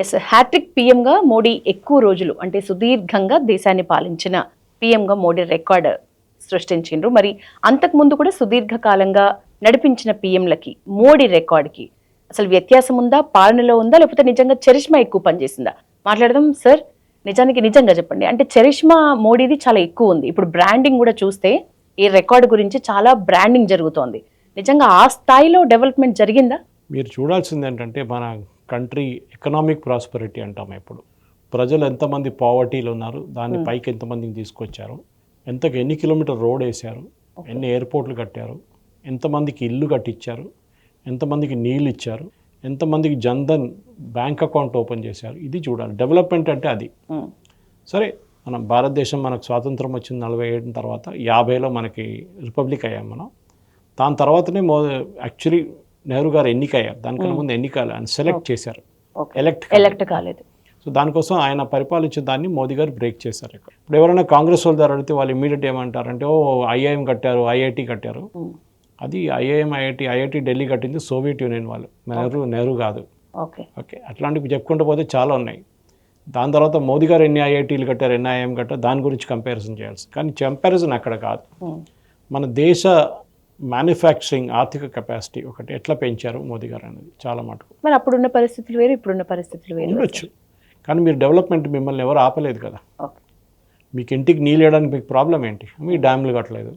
Yes hat trick పీఎంగా Modi ఎక్కువ రోజులు అంటే సుదీర్ఘంగా దేశాన్ని పాలించిన పీఎంగా మోడీ రికార్డ్ సృష్టించిండ్రు. మరి అంతకుముందు కూడా సుదీర్ఘకాలంగా నడిపించిన పీఎంలకి మోడీ రికార్డ్కి అసలు వ్యత్యాసం ఉందా, పాలనలో ఉందా, లేకపోతే నిజంగా చరిష్మా ఎక్కువ పనిచేసిందా? మాట్లాడదాం సార్. నిజంగా చెప్పండి, అంటే చరిష్మా మోడీది చాలా ఎక్కువ ఉంది. ఇప్పుడు బ్రాండింగ్ కూడా చూస్తే ఈ రికార్డు గురించి చాలా బ్రాండింగ్ జరుగుతోంది. నిజంగా ఆ స్థాయిలో డెవలప్మెంట్ జరిగిందా? మీరు చూడాల్సింది ఏంటంటే మన కంట్రీ ఎకనామిక్ ప్రాస్పరిటీ అంటాం. ఇప్పుడు ప్రజలు ఎంతమంది పావర్టీలో ఉన్నారు, దాన్ని పైకి ఎంతమందిని తీసుకొచ్చారు, ఎన్ని కిలోమీటర్ రోడ్ వేశారు, ఎన్ని ఎయిర్పోర్ట్లు కట్టారు, ఎంతమందికి ఇల్లు కట్టించారు, ఎంతమందికి నీళ్ళు ఇచ్చారు, ఎంతమందికి జన్ధన్ బ్యాంక్ అకౌంట్ ఓపెన్ చేశారు. ఇది చూడాలి. డెవలప్మెంట్ అంటే అది. సరే, మనం భారతదేశం మనకు స్వాతంత్రం వచ్చింది 47 తర్వాత, 50లో మనకి రిపబ్లిక్ అయ్యాం మనం. దాని తర్వాతనే యాక్చువల్లీ నెహ్రూ గారు ఎన్నికయ్యారు. దానికన్నా ముందు ఎన్నికలు ఆయన సెలెక్ట్ చేశారు, ఎలక్ట్ కాలేదు. సో దానికోసం ఆయన పరిపాలించిన దాన్ని మోదీ గారు బ్రేక్ చేశారు. ఇప్పుడు ఎవరైనా కాంగ్రెస్ వాళ్ళ ద్వారా అడిగితే వాళ్ళు ఇమీడియట్ ఏమంటారంటే, ఓ ఐఐఎం కట్టారు, ఐఐటి కట్టారు. అది ఐఐటి ఢిల్లీ కట్టింది సోవియట్ యూనియన్ వాళ్ళు, నెహ్రూ కాదు. ఓకే, అట్లాంటివి చెప్పుకుంటూ పోతే చాలా ఉన్నాయి. దాని తర్వాత మోదీ గారు ఎన్ని ఐఐటీలు కట్టారు, ఎన్ని ఐఐఎం కట్టారు, దాని గురించి కంపారిజన్ చేయాల్సి. కానీ కంపారిజన్ అక్కడ కాదు. మన దేశ మ్యానుఫ్యాక్చరింగ్ ఆర్థిక కెపాసిటీ ఒకటి ఎట్లా పెంచారు మోదీ గారు అనేది చాలా మటుకు. మరి అప్పుడున్న పరిస్థితులు వేరు, ఇప్పుడున్న పరిస్థితులు వేరు ఉండొచ్చు. కానీ మీరు డెవలప్మెంట్ మిమ్మల్ని ఎవరు ఆపలేదు కదా. మీకు ఇంటికి నీళ్ళు వేయడానికి మీకు ప్రాబ్లం ఏంటి? మీ డ్యామ్లు కట్టలేదు,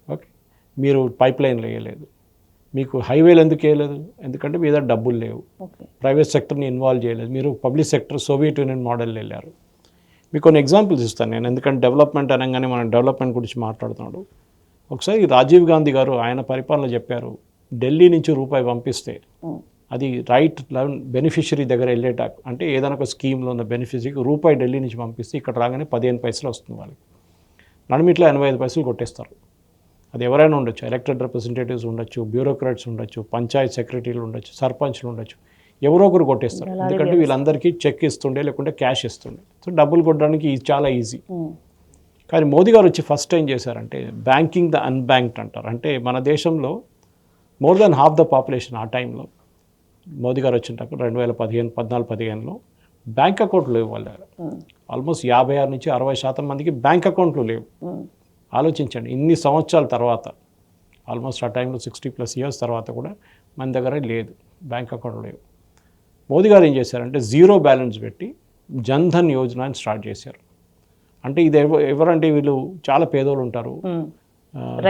ఓకే, మీరు పైప్ లైన్లు వేయలేదు, మీకు హైవేలు ఎందుకు వేయలేదు? ఎందుకంటే మీ దగ్గర డబ్బులు లేవు. ప్రైవేట్ సెక్టర్ని ఇన్వాల్వ్ చేయలేదు. మీరు public sector Soviet union model వెళ్ళారు. మీకు కొన్ని ఎగ్జాంపుల్స్ ఇస్తాను నేను, ఎందుకంటే డెవలప్మెంట్ అనగానే మనం డెవలప్మెంట్ గురించి మాట్లాడుతున్నాడు. ఒకసారి రాజీవ్ గాంధీ గారు ఆయన పరిపాలన చెప్పారు, ఢిల్లీ నుంచి రూపాయి పంపిస్తే అది రైట్ బెనిఫిషరీ దగ్గర వెళ్ళేటాక, అంటే ఏదైనా ఒక స్కీమ్లో ఉన్న బెనిఫిషరీకి రూపాయి ఢిల్లీ నుంచి పంపిస్తే ఇక్కడ రాగానే 15 పైసలు వస్తుంది వాళ్ళకి. నడిమిట్లో 85 పైసలు కొట్టేస్తారు. అది ఎవరైనా ఉండొచ్చు, ఎలక్టెడ్ రిప్రజెంటేటివ్స్ ఉండొచ్చు, బ్యూరోక్రాట్స్ ఉండొచ్చు, పంచాయత్ సెక్రటరీలు ఉండొచ్చు, సర్పంచ్లు ఉండొచ్చు, ఎవరో ఒకరు కొట్టేస్తారు. ఎందుకంటే వీళ్ళందరికీ చెక్ ఇస్తుండే, లేకుంటే క్యాష్ ఇస్తుండే. సో డబ్బులు కొట్టడానికి చాలా ఈజీ. కానీ మోదీ గారు వచ్చి ఫస్ట్ ఏం చేశారంటే బ్యాంకింగ్ ద అన్బ్యాంక్డ్ అంటారు. అంటే మన దేశంలో more than half the population ఆ టైంలో మోదీ గారు వచ్చినప్పుడు 2014-15లో బ్యాంక్ అకౌంట్లు లేవు వాళ్ళ దగ్గర. ఆల్మోస్ట్ 56 నుంచి 60% మందికి బ్యాంక్ అకౌంట్లు లేవు. ఆలోచించండి, ఇన్ని సంవత్సరాల తర్వాత, ఆల్మోస్ట్ ఆ టైంలో 60+ ఇయర్స్ తర్వాత కూడా మన దగ్గర లేదు, బ్యాంక్ అకౌంట్ లేవు. మోదీ గారు ఏం చేశారంటే జీరో బ్యాలెన్స్ పెట్టి జన్ధన్ యోజనని స్టార్ట్ చేశారు. అంటే ఇది ఎవరంటే వీళ్ళు చాలా పేదోళ్ళు ఉంటారు,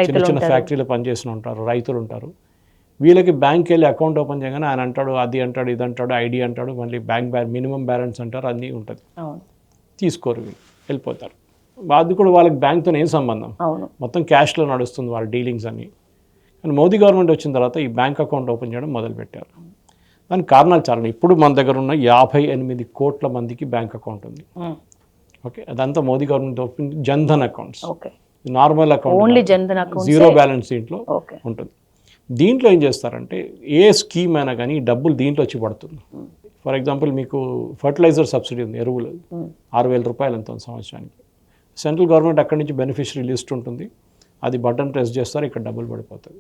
చిన్న చిన్న ఫ్యాక్టరీలో పనిచేసిన ఉంటారు, రైతులు ఉంటారు. వీళ్ళకి బ్యాంక్ వెళ్ళి అకౌంట్ ఓపెన్ చేయగానే ఆయన అంటాడు, అది అంటాడు, ఇది అంటాడు, ఐడి అంటాడు, మళ్ళీ మినిమం బ్యాలెన్స్ అంటారు, అన్నీ ఉంటుంది. తీసుకోరు, వీళ్ళు వెళ్ళిపోతారు. అది కూడా వాళ్ళకి బ్యాంక్తో ఏం సంబంధం, మొత్తం క్యాష్లో నడుస్తుంది వాళ్ళ డీలింగ్స్ అన్నీ. కానీ మోదీ గవర్నమెంట్ వచ్చిన తర్వాత ఈ బ్యాంక్ అకౌంట్ ఓపెన్ చేయడం మొదలుపెట్టారు. దానికి కారణాలు చాలా. ఇప్పుడు మన దగ్గర ఉన్న 58 కోట్ల మందికి బ్యాంక్ అకౌంట్ ఉంది. ఓకే, అదంతా Modi government open Jan Dhan accounts, normal account, zero balance దీంట్లో ఉంటుంది. దీంట్లో ఏం చేస్తారంటే ఏ స్కీమ్ అయినా కానీ డబ్బులు దీంట్లో వచ్చి పడుతుంది. ఫర్ ఎగ్జాంపుల్ మీకు ఫర్టిలైజర్ సబ్సిడీ ఉంది, ఎరువులు 6,000 రూపాయలు ఎంత సంవత్సరానికి. సెంట్రల్ గవర్నమెంట్ అక్కడి నుంచి బెనిఫిషరీ లిస్ట్ ఉంటుంది, అది బటన్ ప్రెస్ చేస్తారు, ఇక్కడ డబ్బులు పడిపోతుంది.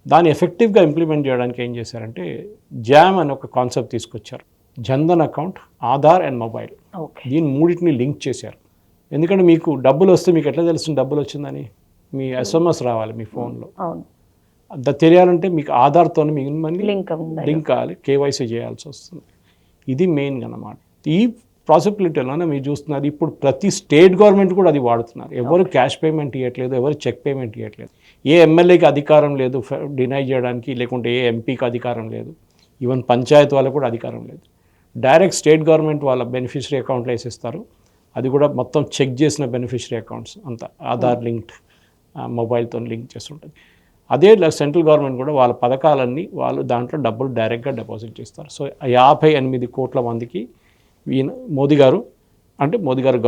దాన్ని ఎఫెక్టివ్గా ఇంప్లిమెంట్ చేయడానికి ఏం చేశారంటే జామ్ అని ఒక కాన్సెప్ట్ తీసుకొచ్చారు. Jan Dhan account, Aadhaar and mobile, దీన్ని మూడింటిని లింక్ చేశారు. ఎందుకంటే మీకు డబ్బులు వస్తే మీకు ఎట్లా తెలుస్తుంది డబ్బులు వచ్చిందని? మీ SMS రావాలి మీ ఫోన్లో. అది తెలియాలంటే మీకు ఆధార్తో మిమ్మల్ని లింక్ కావాలి, కేవైసీ చేయాల్సి వస్తుంది. ఇది మెయిన్గా అన్నమాట. ఈ పాసిబిలిటీలోనే మీరు చూస్తున్నారు ఇప్పుడు ప్రతి స్టేట్ గవర్నమెంట్ కూడా అది వాడుతున్నారు. ఎవరు క్యాష్ పేమెంట్ ఇవ్వట్లేదు, ఎవరు చెక్ పేమెంట్ ఇవ్వట్లేదు. ఏ ఎమ్మెల్యేకి అధికారం లేదు డినై చేయడానికి, లేకుంటే ఏ ఎంపీకి అధికారం లేదు, ఈవెన్ పంచాయత్ వాళ్ళకు కూడా అధికారం లేదు. డైరెక్ట్ స్టేట్ గవర్నమెంట్ వాళ్ళ బెనిఫిషరీ అకౌంట్లో వేసేస్తారు. అది కూడా మొత్తం చెక్ చేసిన బెనిఫిషరీ అకౌంట్స్ అంతా ఆధార్ లింక్డ్, మొబైల్తో లింక్ చేస్తుంటుంది. అదే సెంట్రల్ గవర్నమెంట్ కూడా వాళ్ళ పథకాలన్నీ వాళ్ళు దాంట్లో డబ్బులు డైరెక్ట్గా డిపాజిట్ చేస్తారు. సో 58 కోట్ల మందికి మోదీ గారు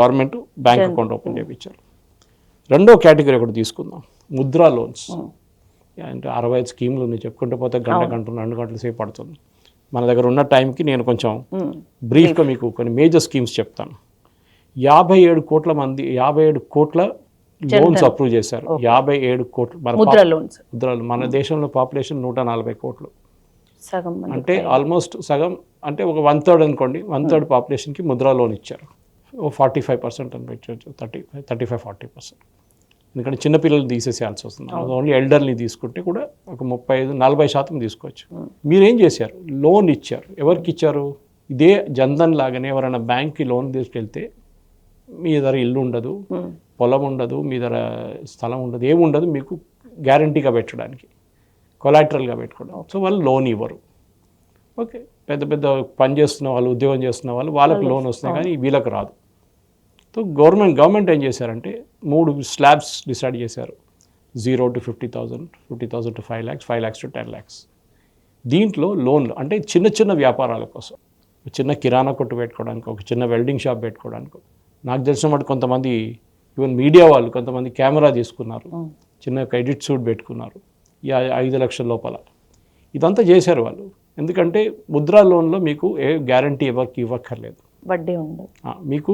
గవర్నమెంట్ బ్యాంక్ అకౌంట్ ఓపెన్ చేయించారు. రెండో కేటగిరీ ఒకటి తీసుకుందాం, ముద్రా లోన్స్. అంటే 65 స్కీమ్లు ఉన్నాయి, చెప్పుకుంటూ పోతే గంట 2 గంటల సేపు పడుతుంది. మన దగ్గర ఉన్న టైంకి నేను కొంచెం బ్రీఫ్గా మీకు కొన్ని మేజర్ స్కీమ్స్ చెప్తాను. 57 కోట్ల లోన్స్ అప్రూవ్ చేశారు. 57 కోట్లు ముద్రలు. మన దేశంలో పాపులేషన్ 140 కోట్లు. సగం మంది అంటే ఆల్మోస్ట్ సగం, అంటే ఒక 1/3 అనుకోండి, 1/3 పాపులేషన్కి ముద్రా లోన్ ఇచ్చారు. ఓ 45% అని పెట్టచ్చు, 35-40%. ఎందుకంటే చిన్నపిల్లలు తీసేసేయాల్సి వస్తుంది. ఓన్లీ ఎల్డర్ని తీసుకుంటే కూడా ఒక 35-40% తీసుకోవచ్చు. మీరేం చేశారు? లోన్ ఇచ్చారు. ఎవరికి ఇచ్చారు? ఇదే జన్ధన్ లాగానే ఎవరైనా బ్యాంక్కి లోన్ తీసుకెళ్తే మీ దగ్గర ఇల్లు ఉండదు, పొలం ఉండదు, మీ దగ్గర స్థలం ఉండదు, ఏముండదు, మీకు గ్యారంటీగా పెట్టడానికి, కొలాటరల్గా పెట్టుకోవడం. సో వాళ్ళు లోన్ ఇవ్వరు. ఓకే, పెద్ద పెద్ద పని చేస్తున్న వాళ్ళు, ఉద్యోగం చేస్తున్న వాళ్ళు, వాళ్ళకు లోన్ వస్తున్నాయి కానీ వీళ్ళకి రాదు. సో గవర్నమెంట్ ఏం చేశారంటే 3 స్లాబ్స్ డిసైడ్ చేశారు. 0 to 50,000, 50,000 to 5 lakhs, 5 lakhs to 10 lakhs. దీంట్లో లోన్లు అంటే చిన్న చిన్న వ్యాపారాల కోసం, చిన్న కిరాణా కొట్టు పెట్టుకోవడానికి, ఒక చిన్న వెల్డింగ్ షాప్ పెట్టుకోవడానికి. నాకు తెలిసిన మటు కొంతమంది ఈవెన్ మీడియా వాళ్ళు కొంతమంది కెమెరా తీసుకున్నారు, చిన్న ఎడిట్ సూట్ పెట్టుకున్నారు, 5 లక్షల లోపల. ఇదంతా చేశారు వాళ్ళు. ఎందుకంటే ముద్రా లోన్లో మీకు ఏ గ్యారంటీ ఎవరికి ఇవ్వక్కర్లేదు, వడ్డీ ఉండదు, మీకు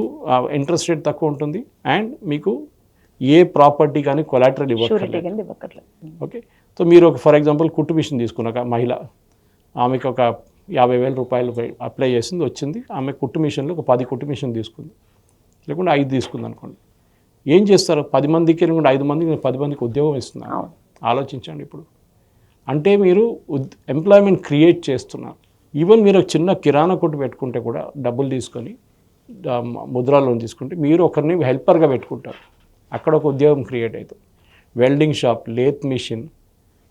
ఇంట్రెస్ట్ రేట్ తక్కువ ఉంటుంది, అండ్ మీకు ఏ ప్రాపర్టీ కానీ కొలాటరల్ ఇవ్వక్కర్లేదు. ఓకే, సో మీరు ఒక ఫర్ ఎగ్జాంపుల్ కుట్టు మిషన్ తీసుకున్నాక మహిళ, ఆమెకు ఒక 50,000 రూపాయలు అప్లై చేసింది, వచ్చింది. ఆమె కుట్టు మిషన్లో ఒక 10 కుట్టు మిషన్ తీసుకుంది, లేకుంటే 5 తీసుకుంది అనుకోండి. ఏం చేస్తారు? 10 మందికి లేకుంటే 5 మందికి 10 మందికి ఉద్యోగం ఇస్తున్నారు. ఆలోచించండి ఇప్పుడు. అంటే మీరు ఎంప్లాయ్మెంట్ క్రియేట్ చేస్తున్నారు. ఈవెన్ మీరు చిన్న కిరాణా కొట్టు పెట్టుకుంటే కూడా డబ్బులు తీసుకొని ముద్రా లోన్ తీసుకుంటే మీరు ఒకరిని హెల్పర్గా పెట్టుకుంటారు, అక్కడ ఒక ఉద్యోగం క్రియేట్ అవుతుంది. వెల్డింగ్ షాప్, లేత్ మిషన్,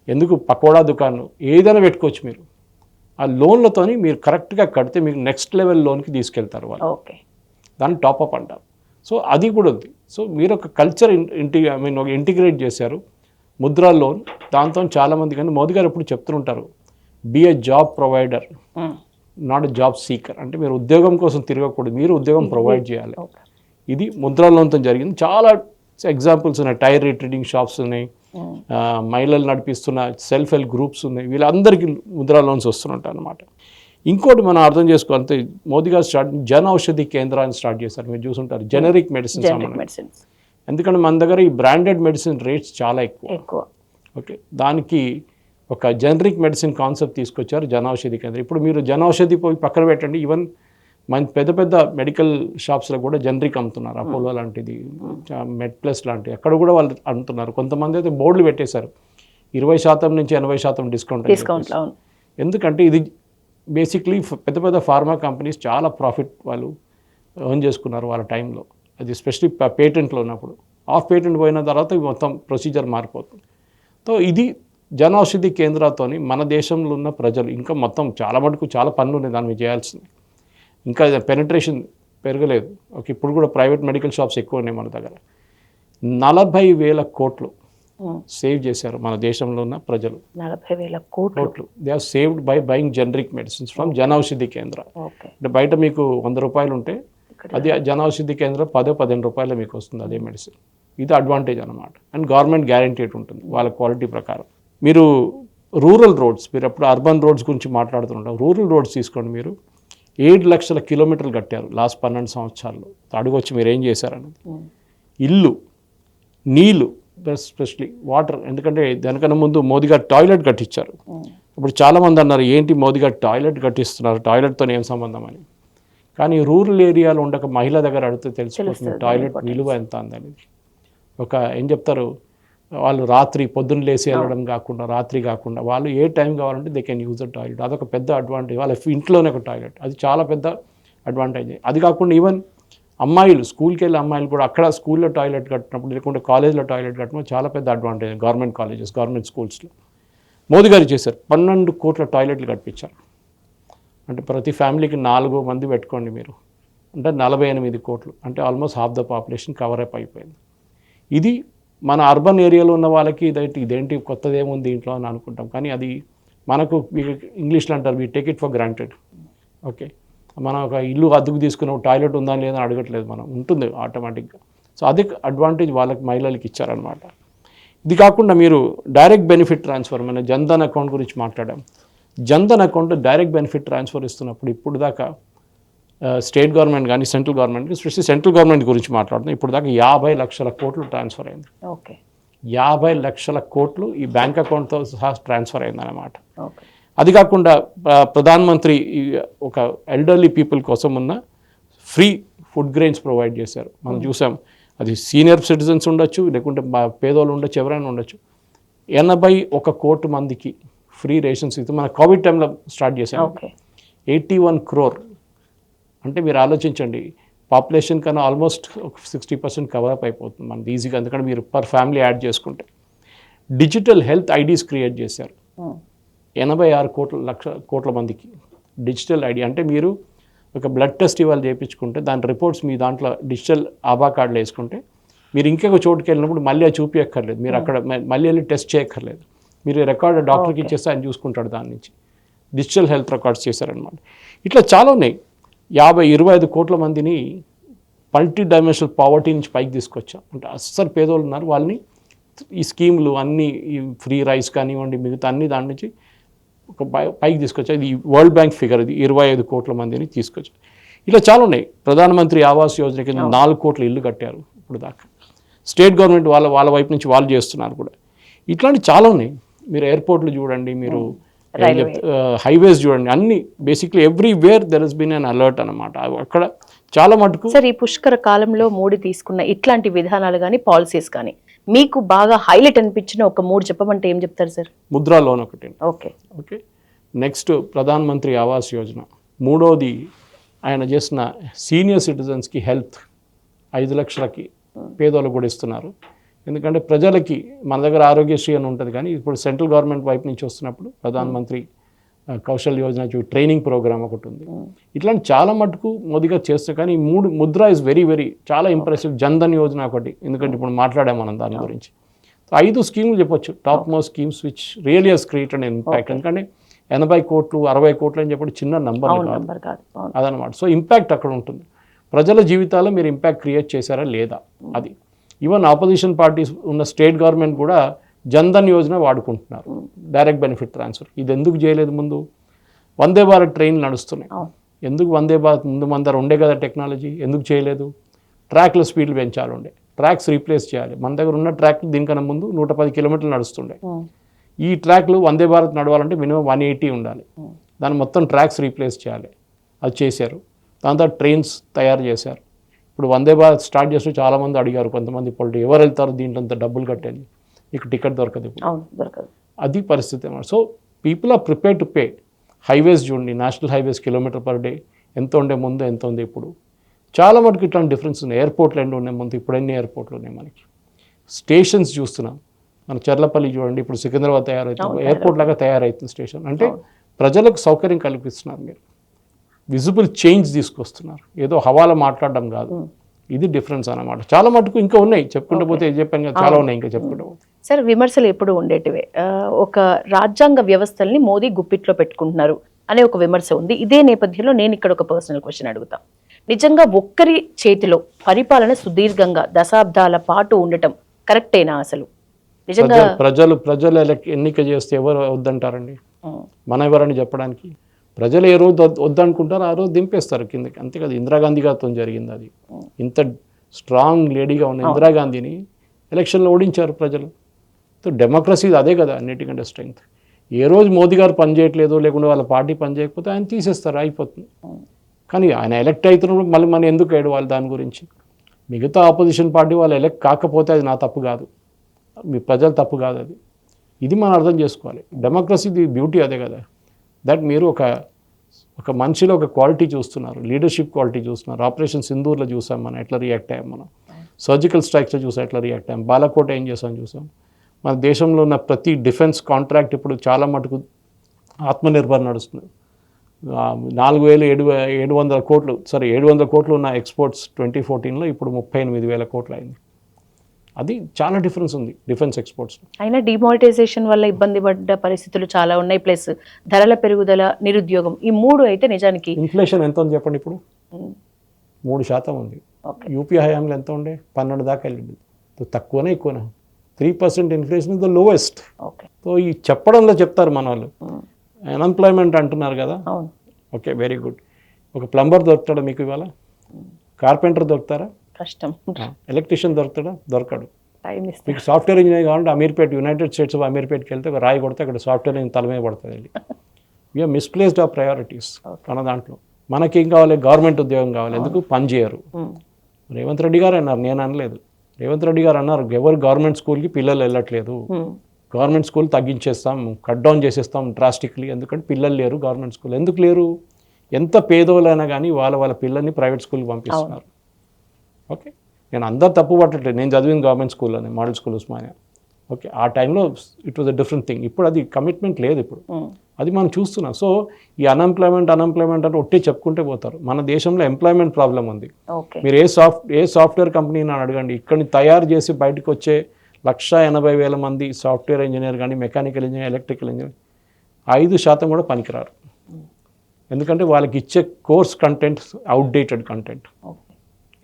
ఎందుకు పకోడా దుకాణం, ఏదైనా పెట్టుకోవచ్చు మీరు. ఆ లోన్లతోని మీరు కరెక్ట్గా కడితే మీకు నెక్స్ట్ లెవెల్ లోన్కి తీసుకెళ్తారు వాళ్ళు. ఓకే, దాన్ని టాప్అప్ అంటారు. సో అది కూడా ఉంది. సో మీరు ఒక కల్చర్ ఇంటిగ్రేట్ చేశారు ముద్రా లోన్. దాంతో చాలామంది, కానీ మోదీ గారు ఎప్పుడు చెప్తుంటారు, be a job provider, not a job seeker. అంటే మీరు ఉద్యోగం కోసం తిరగకూడదు, మీరు ఉద్యోగం ప్రొవైడ్ చేయాలి. ఇది ముద్రా లోన్తో జరిగింది. చాలా ఎగ్జాంపుల్స్ ఉన్నాయి. టైర్ రీట్రీడింగ్ షాప్స్ ఉన్నాయి, మహిళలు నడిపిస్తున్న సెల్ఫ్ హెల్ప్ గ్రూప్స్ ఉన్నాయి. వీళ్ళందరికీ ముద్రా లోన్స్ వస్తుంటాయి అన్నమాట. ఇంకోటి మనం అర్థం చేసుకోవాలంటే మోదీ గారు జన ఔషధి కేంద్రాన్ని స్టార్ట్ చేశారు. మీరు చూసుంటారు, జెనరిక్ మెడిసిన్స్. ఎందుకంటే మన దగ్గర ఈ బ్రాండెడ్ మెడిసిన్ రేట్స్ చాలా ఎక్కువ. ఓకే, దానికి ఒక జనరిక్ మెడిసిన్ కాన్సెప్ట్ తీసుకొచ్చారు జన ఔషధి కేంద్రం. ఇప్పుడు మీరు జన ఔషధి పోయి పక్కన పెట్టండి, ఈవెన్ మన పెద్ద పెద్ద మెడికల్ షాప్స్లో కూడా జనరిక్ అమ్ముతున్నారు. అపోలో లాంటిది, మెడ్ ప్లస్ లాంటిది, అక్కడ కూడా వాళ్ళు అమ్ముతున్నారు. కొంతమంది అయితే బోర్డులు పెట్టేశారు, 20% నుంచి 80% డిస్కౌంట్. ఎందుకంటే ఇది బేసిక్లీ పెద్ద పెద్ద ఫార్మా కంపెనీస్ చాలా ప్రాఫిట్ వాళ్ళు ఎర్న్ చేసుకున్నారు వాళ్ళ టైంలో. అది ఎస్పెషలీ పేటెంట్లో ఉన్నప్పుడు. ఆఫ్ పేటెంట్ పోయిన తర్వాత మొత్తం ప్రొసీజర్ మారిపోతుంది. సో ఇది జన ఔషధి కేంద్రాలతో మన దేశంలో ఉన్న ప్రజలు ఇంకా మొత్తం చాలా మటుకు చాలా పనులు ఉన్నాయి దాన్ని చేయాల్సింది. ఇంకా పెనిట్రేషన్ పెరగలేదు. ఓకే, ఇప్పుడు కూడా ప్రైవేట్ మెడికల్ షాప్స్ ఎక్కువ ఉన్నాయి మన దగ్గర. 40,000 కోట్లు సేవ్ చేశారు మన దేశంలో ఉన్న ప్రజలు. 40,000 కోట్లు they are saved by buying generic medicines from Jan Aushadhi కేంద్ర. అంటే బయట మీకు 100 రూపాయలు ఉంటే అది జన ఔషధి కేంద్రం 10-15 రూపాయలు మీకు వస్తుంది అదే మెడిసిన్. ఇది అడ్వాంటేజ్ అనమాట. అండ్ గవర్నమెంట్ గ్యారంటీడ్ ఉంటుంది వాళ్ళ క్వాలిటీ ప్రకారం. మీరు రూరల్ రోడ్స్, మీరు ఎప్పుడు అర్బన్ రోడ్స్ గురించి మాట్లాడుతుంటారు, రూరల్ రోడ్స్ తీసుకోండి. మీరు 7 లక్షల కిలోమీటర్లు కట్టారు లాస్ట్ 12 సంవత్సరాల్లో. అడుగొచ్చి మీరు ఏం చేశారన్నది. ఇల్లు, నీళ్ళు, ఎస్పెషలీ వాటర్. ఎందుకంటే దానికన్నా ముందు మోదీ గారు టాయిలెట్ కట్టించారు. ఇప్పుడు చాలామంది అన్నారు, ఏంటి మోదీ గారు టాయిలెట్ కట్టిస్తున్నారు, టాయిలెట్తో ఏం సంబంధం అని. కానీ రూరల్ ఏరియాలో ఉండక మహిళ దగ్గర అడిగితే తెలిసిపోతుంది టాయిలెట్ విలువ ఎంత అందనేది. ఒక ఏం చెప్తారు, వాళ్ళు రాత్రి పొద్దున్న లేసి వెళ్ళడం కాకుండా, రాత్రి కాకుండా వాళ్ళు ఏ టైం కావాలంటే they can use the toilet. అదొక పెద్ద అడ్వాంటేజ్. వాళ్ళ ఇంట్లోనే ఒక టాయిలెట్, అది చాలా పెద్ద అడ్వాంటేజ్. అది కాకుండా ఈవెన్ అమ్మాయిలు, స్కూల్కి వెళ్ళే అమ్మాయిలు కూడా అక్కడ స్కూల్లో టాయిలెట్ కట్టినప్పుడు, లేకుంటే కాలేజ్లో టాయిలెట్ కట్టినప్పుడు చాలా పెద్ద అడ్వాంటేజ్. గవర్నమెంట్ కాలేజెస్, గవర్నమెంట్ స్కూల్స్లో మోదీ గారు చేశారు. 12 కోట్ల టాయిలెట్లు కట్టించారు. అంటే ప్రతి ఫ్యామిలీకి 4 మంది పెట్టుకోండి మీరు, అంటే 48 కోట్లు. అంటే almost half the population cover up అయిపోయింది. ఇది మన అర్బన్ ఏరియాలో ఉన్న వాళ్ళకి ఇదేంటి కొత్తది ఏముంది ఇంట్లో అని అనుకుంటాం. కానీ అది మనకు ఇంగ్లీష్లో అంటారు, we take it for granted. Okay, మనం ఒక ఇల్లు అద్దెకు తీసుకున్న టాయిలెట్ ఉందా లేదని అడగట్లేదు, మనం ఉంటుంది ఆటోమేటిక్గా. సో అది అడ్వాంటేజ్ వాళ్ళకి, మహిళలకి ఇచ్చారనమాట. ఇది కాకుండా మీరు డైరెక్ట్ బెనిఫిట్ ట్రాన్స్ఫర్, మన జన్ధన్ అకౌంట్ గురించి మాట్లాడాం. Jan Dhan account direct benefit transfer ఇస్తున్నప్పుడు ఇప్పుడు దాకా స్టేట్ గవర్నమెంట్ కానీ central government, specially central government గురించి మాట్లాడుతున్నాం, ఇప్పుడు దాకా 50 లక్షల కోట్లు ట్రాన్స్ఫర్ అయింది. ఓకే, 50 లక్షల కోట్లు ఈ బ్యాంక్ అకౌంట్తో సహా ట్రాన్స్ఫర్ అయిందన్నమాట. అది కాకుండా ప్రధాన మంత్రి ఒక ఎల్డర్లీ పీపుల్ కోసం ఉన్న ఫ్రీ ఫుడ్ గ్రెయిన్స్ ప్రొవైడ్ చేశారు. మనం చూసాం, అది సీనియర్ సిటిజన్స్ ఉండొచ్చు, లేకుంటే పేదోళ్ళు ఉండొచ్చు, ఎవరైనా ఉండొచ్చు. 81 కోట్ల మందికి ఫ్రీ రేషన్స్ ఇస్తే మన కోవిడ్ టైంలో స్టార్ట్ చేశాం. 81 crore అంటే మీరు ఆలోచించండి, పాపులేషన్ కన్నా ఆల్మోస్ట్ 60% కవర్ అప్ అయిపోతుంది మనది ఈజీగా, ఎందుకంటే మీరు పర్ ఫ్యామిలీ యాడ్ చేసుకుంటే. డిజిటల్ హెల్త్ ఐడీస్ క్రియేట్ చేశారు 86 కోట్ల మందికి డిజిటల్ ఐడి. అంటే మీరు ఒక బ్లడ్ టెస్ట్ ఇవాళ చేయించుకుంటే దాని రిపోర్ట్స్ మీ దాంట్లో డిజిటల్ ఆభా కార్డులు వేసుకుంటే మీరు ఇంకొక చోటుకి వెళ్ళినప్పుడు మళ్ళీ అది చూపించక్కర్లేదు, మీరు అక్కడ మళ్ళీ వెళ్ళి టెస్ట్ చేయక్కర్లేదు, మీరు రికార్డ్ డాక్టర్కి ఇచ్చేస్తే ఆయన చూసుకుంటాడు దాని నుంచి. డిజిటల్ హెల్త్ రికార్డ్స్ చేశారనమాట. ఇట్లా చాలా ఉన్నాయి. 25 కోట్ల మందిని మల్టీ డైమెన్షనల్ పావర్టీ నుంచి పైకి తీసుకొచ్చాం. అంటే అస్సలు పేదోళ్ళు ఉన్నారు, వాళ్ళని ఈ స్కీములు అన్నీ, ఈ ఫ్రీ రైస్ కానివ్వండి, మిగతా అన్ని దాని నుంచి ఒక పైకి తీసుకొచ్చా. ఇది వరల్డ్ బ్యాంక్ ఫిగర్, ఇది 25 కోట్ల మందిని తీసుకొచ్చా. ఇట్లా చాలా ఉన్నాయి. ప్రధానమంత్రి ఆవాస్ యోజన కింద 4 కోట్ల ఇల్లు కట్టారు ఇప్పుడు దాకా. స్టేట్ గవర్నమెంట్ వాళ్ళ వైపు నుంచి వాళ్ళు చేస్తున్నారు కూడా. ఇట్లాంటి చాలా ఉన్నాయి. మీరు ఎయిర్పోర్ట్లు చూడండి, మీరు హైవేస్ చూడండి, అన్ని basically everywhere there has been an alert అనమాట. అక్కడ చాలా మటుకు. సార్, ఈ పుష్కర కాలంలో మోడీ తీసుకున్న ఇట్లాంటి విధానాలు కానీ పాలసీస్ కానీ మీకు బాగా హైలైట్ అనిపించిన ఒక 3 చెప్పమంటే ఏం చెప్తారు సార్? ముద్రా లోన్ ఒకటి. ఓకే. నెక్స్ట్ ప్రధాన మంత్రి ఆవాస్ యోజన. మూడోది ఆయన చేసిన సీనియర్ సిటిజన్స్కి హెల్త్ 5 లక్షలకి పేదోళ్ళకు కూడా ఇస్తున్నారు. ఎందుకంటే ప్రజలకి మన దగ్గర ఆరోగ్యశ్రీ అని ఉంటుంది, కానీ ఇప్పుడు సెంట్రల్ గవర్నమెంట్ వైపు నుంచి వస్తున్నప్పుడు ప్రధానమంత్రి కౌశల్ యోజన ట్రైనింగ్ ప్రోగ్రామ్ ఒకటి ఉంది. ఇట్లాంటి చాలా మటుకు మోదీ గారు చేస్తారు. కానీ ఈ 3 ముద్ర ఇస్ వెరీ వెరీ చాలా ఇంప్రెసివ్. జన్ధన్ యోజన ఒకటి, ఎందుకంటే ఇప్పుడు మాట్లాడాం మనం దాని గురించి. 5 స్కీములు చెప్పొచ్చు, top most schemes which really has created impact. ఎందుకంటే 80 కోట్లు 60 కోట్లు అని చెప్పి చిన్న నంబర్ కాదు అదనమాట. సో ఇంపాక్ట్ అక్కడ ఉంటుంది. ప్రజల జీవితాల్లో మీరు ఇంపాక్ట్ క్రియేట్ చేశారా లేదా అది. ఈవెన్ ఆపోజిషన్ పార్టీస్ ఉన్న స్టేట్ గవర్నమెంట్ కూడా జన్ధన్ యోజన వాడుకుంటున్నారు, డైరెక్ట్ బెనిఫిట్ ట్రాన్స్ఫర్. ఇది ఎందుకు చేయలేదు ముందు? వందే భారత్ ట్రైన్లు నడుస్తున్నాయి, ఎందుకు వందే భారత్ ముందు మన దగ్గర ఉండే కదా టెక్నాలజీ, ఎందుకు చేయలేదు? ట్రాక్ల స్పీడ్లు పెంచాలి, ఉండే ట్రాక్స్ రీప్లేస్ చేయాలి. మన దగ్గర ఉన్న ట్రాక్లు దీనికన్నా ముందు 110 కిలోమీటర్లు నడుస్తుండే. ఈ ట్రాక్లు వందే భారత్ నడవాలంటే మినిమం 180 ఉండాలి. దాన్ని మొత్తం ట్రాక్స్ రీప్లేస్ చేయాలి, అది చేశారు. దాని తర్వాత ట్రైన్స్ తయారు చేశారు. ఇప్పుడు వందే భారత్ స్టార్ట్ చేస్తూ చాలామంది అడిగారు, కొంతమంది ఎవరు వెళ్తారు దీంట్లో అంత డబ్బులు కట్టేది, మీకు టికెట్ దొరకదు ఇప్పుడు, అది పరిస్థితి అన్నమాట. So people are prepare to pay. Highways చూడండి, national highways kilometre per day ఎంత ఉండే ముందు ఎంత ఉంది ఇప్పుడు, చాలా మటుకు ఇట్లాంటి డిఫరెన్స్ ఉన్నాయి. ఎయిర్పోర్ట్లు ఎన్ని ఉన్నాయి ముందు, ఇప్పుడు ఎన్ని ఎయిర్పోర్ట్లు ఉన్నాయి మనకి. స్టేషన్స్ చూస్తున్నాం, మన చర్లపల్లి చూడండి, ఇప్పుడు సికింద్రాబాద్ తయారవుతుంది, ఎయిర్పోర్ట్ లాగా తయారవుతుంది స్టేషన్. అంటే ప్రజలకు సౌకర్యం కల్పిస్తున్నారు, మీరు విజిబుల్ చేంజ్ తీసుకొస్తున్నారు, ఏదో హవాలా మాట్లాడడం కాదు. ఇది డిఫరెన్స్ అన్నమాట. చాలా మటుకు ఇంకా ఉన్నాయి, చెప్పుకుంటూ పోతే చెప్పాను కదా, చాలా ఉన్నాయి ఇంకా చెప్పుకుంటూ పోతే. సార్, విమర్శలు ఎప్పుడు ఉండేటివే. ఒక రాజ్యాంగ వ్యవస్థల్ని మోదీ గుప్పిట్లో పెట్టుకుంటున్నారు అనే ఒక విమర్శ ఉంది. ఇదే నేపథ్యంలో నేను ఇక్కడ ఒక పర్సనల్ క్వశ్చన్ అడుగుతా. నిజంగా ఒక్కరి చేతిలో పరిపాలన సుదీర్ఘంగా దశాబ్దాల పాటు ఉండటం కరెక్టేనా? అసలు నిజంగా ప్రజలు ఎన్నిక చేస్తే ఎవరు వద్దంటారండి? మన ఎవరని చెప్పడానికి. ప్రజలు ఏ రోజు వద్దనుకుంటారో ఆ రోజు దింపేస్తారు కిందకి, అంతే కదా. ఇందిరాగాంధీ గారితో జరిగింది అది. ఇంత స్ట్రాంగ్ లేడీగా ఉన్న ఇందిరాగాంధీని ఎలక్షన్లో ఓడించారు ప్రజలు. సో డెమోక్రసీ అదే కదా అన్నిటికంటే స్ట్రెంగ్త్. ఏ రోజు మోదీ గారు పనిచేయట్లేదు, లేకుంటే వాళ్ళ పార్టీ పనిచేయకపోతే ఆయన తీసేస్తారు, అయిపోతుంది. కానీ ఆయన ఎలక్ట్ అవుతున్నప్పుడు మళ్ళీ మనం ఎందుకు ఏడవాలి దాని గురించి? మిగతా ఆపోజిషన్ పార్టీ వాళ్ళు ఎలక్ట్ కాకపోతే అది నా తప్పు కాదు, మీ ప్రజల తప్పు కాదు అది. ఇది మనం అర్థం చేసుకోవాలి. డెమోక్రసీ బ్యూటీ అదే కదా. దట్ మీరు ఒక మనిషిలో ఒక క్వాలిటీ చూస్తున్నారు, లీడర్షిప్ క్వాలిటీ చూస్తున్నారు. ఆపరేషన్ సింధూర్లో చూసాం మనం ఎట్లా రియాక్ట్ అయ్యాం, మనం సర్జికల్ స్ట్రైక్స్లో చూసాం ఎట్లా రియాక్ట్ అయ్యాం, బాలాకోట ఏం చేసాం చూసాం. మన దేశంలో ఉన్న ప్రతి డిఫెన్స్ కాంట్రాక్ట్ ఇప్పుడు చాలా మటుకు ఆత్మనిర్భర్ నడుస్తుంది. 700 కోట్లు ఉన్న ఎక్స్పోర్ట్స్ 2014లో ఇప్పుడు 38,000 కోట్లు అయింది. అది చాలా డిఫరెన్స్ ఉంది డిఫెన్స్ ఎక్స్పోర్ట్స్. అయినా డిమానిటైజేషన్ వల్ల ఇబ్బంది పడ్డ పరిస్థితులు చాలా ఉన్నాయి, ప్లస్ ధరల పెరుగుదల, నిరుద్యోగం, ఈ 3 అయితే నిజానికి. ఇన్ఫ్లేషన్ ఎంత ఉంది చెప్పండి ఇప్పుడు? 3% ఉంది. యూపీఏ హయాంలో ఎంత ఉండే? 12 దాకా వెళ్ళింది. తక్కువనే ఎక్కువనా? 3% inflation is the lowest. So ఈ చెప్పడంలో చెప్తారు మన వాళ్ళు. అన్ఎంప్లాయ్మెంట్ అంటున్నారు కదా, ఓకే, వెరీ గుడ్. ఒక ప్లంబర్ దొరుకుతాడా మీకు ఇవాళ? కార్పెంటర్ దొరుకుతారా? కష్టం. ఎలక్ట్రీషియన్ దొరుకుతాడా? దొరకడు. మీకు సాఫ్ట్వేర్ ఇంజనీర్ కావాలంటే అమీర్పేట్, యునైటెడ్ స్టేట్స్ ఆఫ్ అమీర్పేట్కి వెళ్తే ఒక రాయి కొడితే అక్కడ సాఫ్ట్వేర్ ఇంజనీర్ తల మీద పడుతుంది. వీఆర్ మిస్ప్లేస్డ్ ఆఫ్ ప్రయారిటీస్ మన దాంట్లో. మనకేం కావాలి, గవర్నమెంట్ ఉద్యోగం కావాలి, ఎందుకు పని చేయరు. రేవంత్ రెడ్డి గారు అన్నారు, నేను అనలేదు. రేవంత్ రెడ్డి గారు అన్నారు, ఎవరు గవర్నమెంట్ స్కూల్కి పిల్లలు వెళ్ళట్లేదు, గవర్నమెంట్ స్కూల్ తగ్గించేస్తాం, కట్ డౌన్ చేసేస్తాం డ్రాస్టిక్లీ, ఎందుకంటే పిల్లలు లేరు గవర్నమెంట్ స్కూల్. ఎందుకు లేరు? ఎంత పేదోళ్ళైనా కానీ వాళ్ళ పిల్లల్ని ప్రైవేట్ స్కూల్కి పంపిస్తున్నారు. ఓకే, నేను అందరు తప్పు పట్టట్లేదు, నేను చదివింది గవర్నమెంట్ స్కూల్లోనే, మోడల్ స్కూల్ ఉస్మానియా. ఓకే, ఆ టైంలో it was a different thing. ఇప్పుడు అది కమిట్మెంట్ లేదు, ఇప్పుడు అది మనం చూస్తున్నాం. సో ఈ అన్ఎంప్లాయ్మెంట్ అంటే ఒట్టి చెప్పుకుంటే పోతారు. మన దేశంలో ఎంప్లాయ్మెంట్ ప్రాబ్లం ఉంది. మీరు ఏ సాఫ్ట్వేర్ కంపెనీని అడగండి, ఇక్కడిని తయారు చేసి బయటకు వచ్చే 180,000 మంది సాఫ్ట్వేర్ ఇంజనీర్ కానీ, మెకానికల్ ఇంజనీర్, ఎలక్ట్రికల్ ఇంజనీర్ 5% కూడా పనికిరారు. ఎందుకంటే వాళ్ళకి ఇచ్చే కోర్స్ కంటెంట్ అవుట్డేటెడ్ కంటెంట్.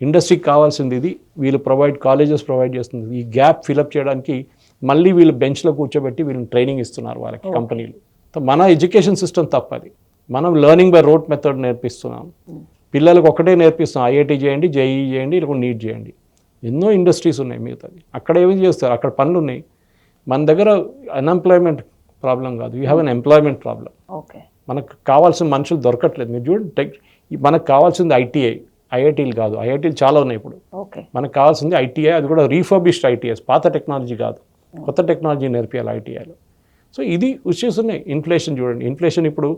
ఇండస్ట్రీకి కావాల్సింది ఇది, వీళ్ళు కాలేజెస్ ప్రొవైడ్ చేస్తుంది. ఈ గ్యాప్ ఫిలప్ చేయడానికి మళ్ళీ వీళ్ళు బెంచ్లో కూర్చోబెట్టి వీళ్ళని ట్రైనింగ్ ఇస్తున్నారు వాళ్ళకి కంపెనీలు. మన ఎడ్యుకేషన్ సిస్టమ్ తప్పది. మనం లెర్నింగ్ బై రోట్ మెథడ్ నేర్పిస్తున్నాం. పిల్లలకు ఒకటే నేర్పిస్తున్నాం, ఐఐటీ చేయండి, జేఈఈ చేయండి, లేకపోతే నీట్ చేయండి. ఎన్నో ఇండస్ట్రీస్ ఉన్నాయి మిగతాది, అక్కడ ఏమి చేస్తారు, అక్కడ పనులు ఉన్నాయి. మన దగ్గర అన్ఎంప్లాయ్మెంట్ ప్రాబ్లం కాదు, we have an employment problem. మనకు కావాల్సిన మనుషులు దొరకట్లేదు. మీరు చూడండి, మనకు కావాల్సింది ఐఐటీలు కాదు, ఐఐటీలు చాలా ఉన్నాయి ఇప్పుడు. మనకు కావాల్సింది ఐటీఐ, అది కూడా రీఫర్బిష్డ్ ఐటీఐస్, పాత టెక్నాలజీ కాదు, కొత్త టెక్నాలజీ నేర్పియాలి ఐటీఐలో. సో ఇది ఇష్యూస్ ఉన్నాయి. ఇన్ఫ్లేషన్ చూడండి, ఇన్ఫ్లేషన్ ఇప్పుడు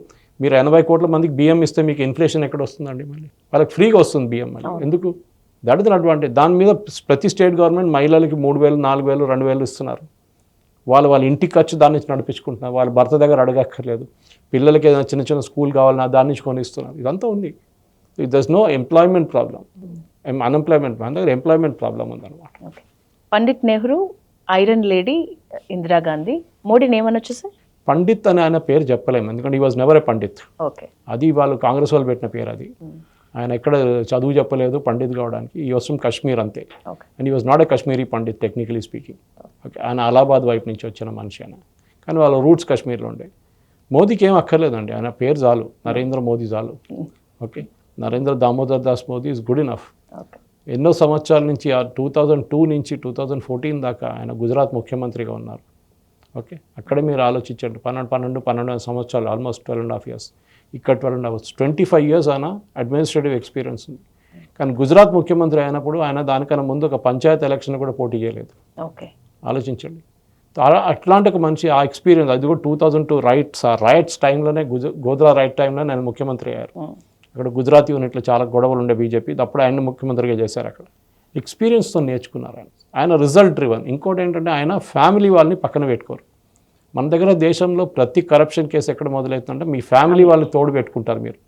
మీరు 80 కోట్ల మందికి బియ్యం ఇస్తే మీకు ఇన్ఫ్లేషన్ ఎక్కడ వస్తుందండి? మళ్ళీ వాళ్ళకి ఫ్రీగా వస్తుంది బియ్యం, మళ్ళీ ఎందుకు? That is advantage. దాని మీద ప్రతి స్టేట్ గవర్నమెంట్ మహిళలకి 3,000, 4,000, 2,000 ఇస్తున్నారు. వాళ్ళ ఇంటికి ఖర్చు దాని నుంచి నడిపించుకుంటున్నారు, వాళ్ళ భర్త దగ్గర అడగక్కర్లేదు. పిల్లలకి ఏదైనా చిన్న స్కూల్ కావాలన్నా దాని నుంచి కొని ఇస్తున్నారు. ఇదంతా ఉంది. There's no employment problem, unemployment. మన దగ్గర ఎంప్లాయ్మెంట్ ప్రాబ్లం ఉందన్నమాట. పండిత్ నెహ్రూ, ఐరన్ లేడీ ఇందిరాగాంధీ, మోడీని ఏమనొచ్చు సార్? పండిత్ అని ఆయన పేరు చెప్పలేము, ఎందుకంటే ఈ వాజ్ నెవర్ ఏ పండిత్. అది వాళ్ళు కాంగ్రెస్ వాళ్ళు పెట్టిన పేరు అది. ఆయన ఎక్కడ చదువు చెప్పలేదు పండిత్ కావడానికి. ఈ వాజ్ ఫ్రమ్ కాశ్మీర్ అంతే. అండ్ ఈ was not a Kashmiri Pandit technically speaking. Okay, ఆయన అలహాబాద్ వైపు నుంచి వచ్చిన మనిషి ఆయన, కానీ వాళ్ళ రూట్స్ కాశ్మీర్లో ఉండే. మోదీకి ఏం అక్కర్లేదండి, ఆయన పేరు చాలు, నరేంద్ర మోదీ చాలు. Okay, Narendra Damodar Das Modi is good enough. ఎన్నో సంవత్సరాల నుంచి 2002 నుంచి 2014 దాకా ఆయన గుజరాత్ ముఖ్యమంత్రిగా ఉన్నారు. ఓకే, అక్కడే మీరు ఆలోచించండి, 12 సంవత్సరాలు, ఆల్మోస్ట్ 12.5 years. ఇక్కడ 12.5 25 years ఆయన అడ్మినిస్ట్రేటివ్ ఎక్స్పీరియన్స్ ఉంది. కానీ గుజరాత్ ముఖ్యమంత్రి అయినప్పుడు ఆయన దానికన్నా ముందు ఒక పంచాయత్ ఎలక్షన్ కూడా పోటీ చేయలేదు. ఆలోచించండి, అట్లాంటి ఒక మనిషి, ఆ ఎక్స్పీరియన్స్, అది కూడా 2002 రైట్స్ టైంలోనే, గోద్రా రైట్ టైంలో ఆయన ముఖ్యమంత్రి అయ్యారు. అక్కడ గుజరాత్ యూనిట్లో చాలా గొడవలు ఉండే బీజేపీ, అప్పుడు ఆయన ముఖ్యమంత్రిగా చేశారు. అక్కడ ఎక్స్పీరియన్స్తో నేర్చుకున్నారు ఆయన రిజల్ట్ డ్రివన్. ఇంకోటి ఏంటంటే ఆయన ఫ్యామిలీ వాళ్ళని పక్కన పెట్టుకోరు. మన దగ్గర దేశంలో ప్రతి కరప్షన్ కేసు ఎక్కడ మొదలవుతుందంటే మీ ఫ్యామిలీ వాళ్ళు తోడు పెట్టుకుంటారు. మీరు